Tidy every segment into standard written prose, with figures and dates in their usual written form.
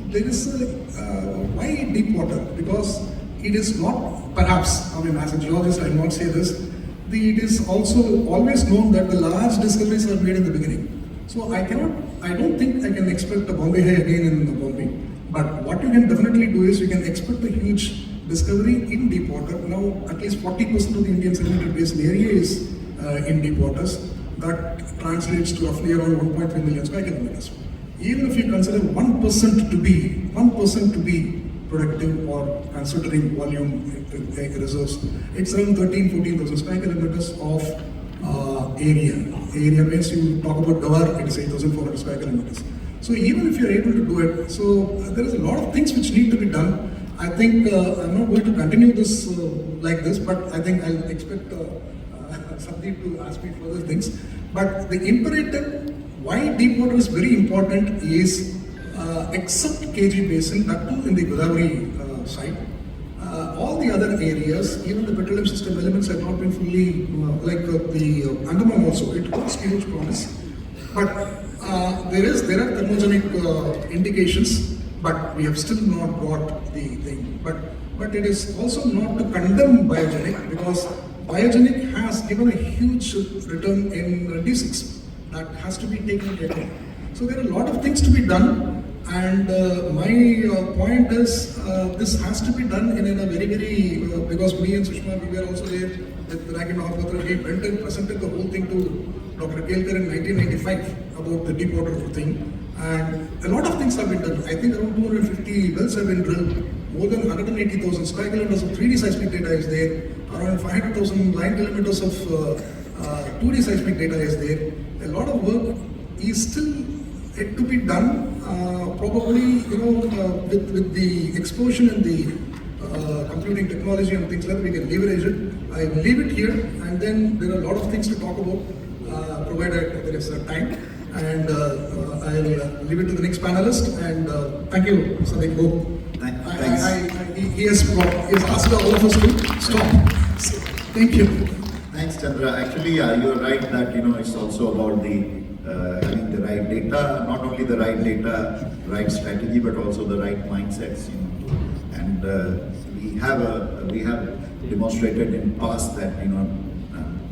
there is a, why deep water? Because it is not, perhaps, I mean, as a geologist, I will not say this, it is also always known that the large discoveries are made in the beginning. So I don't think I can expect a Bombay High again in Bombay. But what you can definitely do is you can expect a huge discovery in deep water. Now, at least 40% of the Indian sedimentary basin area is in deep waters. That translates to roughly around 1.3 million square kilometers. Even if you consider 1% to be productive or considering volume resource, it's around 14,000 square kilometers of area. Area means you talk about Gawar, it is 8,400 square kilometers. So even if you're able to do it, so there is a lot of things which need to be done. I think I'm not going to continue this like this, but I think I'll expect Sandeep to ask me further things. But the imperative, why deep water is very important is, except KG Basin, that too in the Godavari side, all the other areas, even the petroleum system elements have not been fully, like the Andaman also, it holds huge promise. But there are thermogenic indications, but we have still not got the thing. But it is also not to condemn biogenic, because biogenic has given a huge return in D6 that has to be taken care of. So there are a lot of things to be done, and my point is this has to be done in a very, because me and Sushma, we were also there with Ragin Mahapatra. We went and presented the whole thing to Dr. Kelkar in 1995 about the deep water thing. And a lot of things have been done. I think around 250 wells have been drilled. More than 180,000 square kilometers of 3D seismic data is there. Around 500,000 line kilometers of 2D seismic data is there. A lot of work is still yet to be done. Probably, with the explosion in the computing technology and things like that, we can leverage it. I will leave it here, and then there are a lot of things to talk about, provided there is time. And I'll leave it to the next panelist. And thank you, Sandeep. He has asked all of us to stop. So, thank you. Thanks, Chandra. Actually, you're right that it's also about the having the right data, not only the right data, right strategy, but also the right mindsets. And we have demonstrated in past that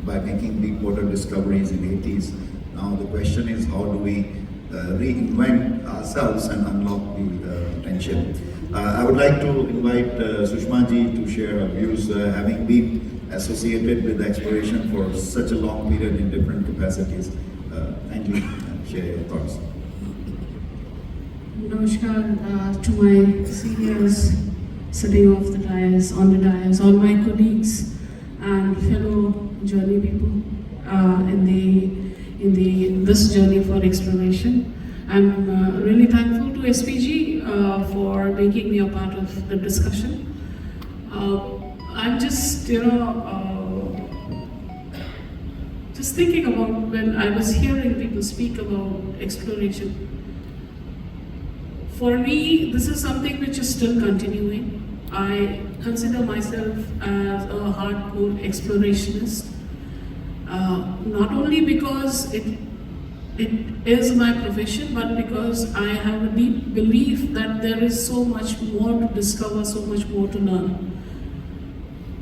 by making deep water discoveries in the 80s. Now the question is, how do we reinvent ourselves and unlock the potential? I would like to invite Sushma ji to share her views, having been associated with exploration for such a long period in different capacities. Kindly share your thoughts. Namaskar to my seniors sitting on the dais, all my colleagues and fellow journey people in this journey for exploration. I'm really thankful to SPG for making me a part of the discussion. I'm just just thinking about when I was hearing people speak about exploration. For me, this is something which is still continuing. I consider myself as a hardcore explorationist. Not only because it is my profession, but because I have a deep belief that there is so much more to discover, so much more to learn.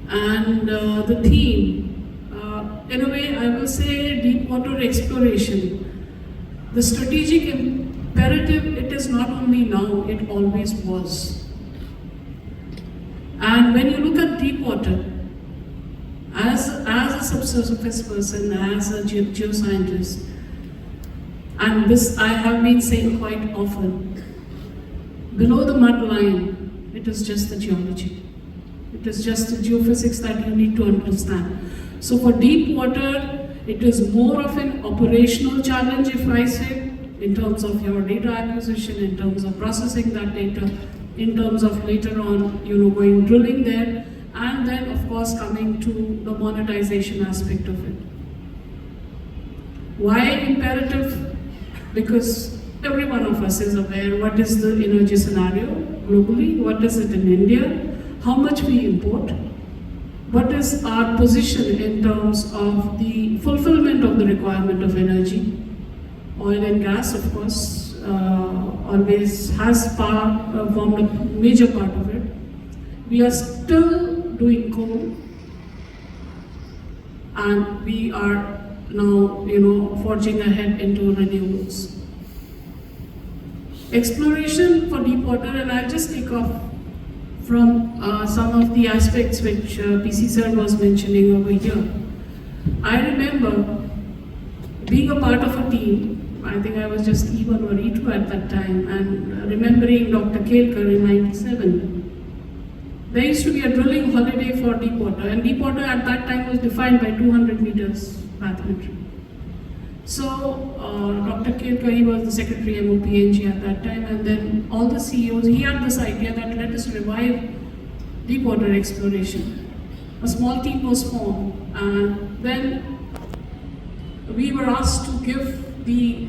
And the theme, in a way, I will say deep water exploration. The strategic imperative, it is not only now, it always was. And when you look at deep water, as a subsurface person, as a geoscientist, and this I have been saying quite often, below the mud line, it is just the geology. It is just the geophysics that you need to understand. So for deep water, it is more of an operational challenge, if I say, in terms of your data acquisition, in terms of processing that data, in terms of later on, going drilling there, and then of course coming to the monetization aspect of it. Why imperative? Because every one of us is aware what is the energy scenario globally, what is it in India, how much we import, what is our position in terms of the fulfillment of the requirement of energy, oil and gas, of course, always has formed a major part of it. We are still doing coal, and we are now, forging ahead into renewables. Exploration for deep water, and I'll just take off from some of the aspects which PC sir was mentioning over here. I remember being a part of a team. I think I was just E1 or E2 at that time, and remembering Dr. Kelkar in '97. There used to be a drilling holiday for deep water, and deep water at that time was defined by 200 meters bathymetry. So Dr. Kelkar, he was the secretary MOPNG at that time, and then all the CEOs, he had this idea that let us revive deep water exploration. A small team was formed, and then we were asked to give the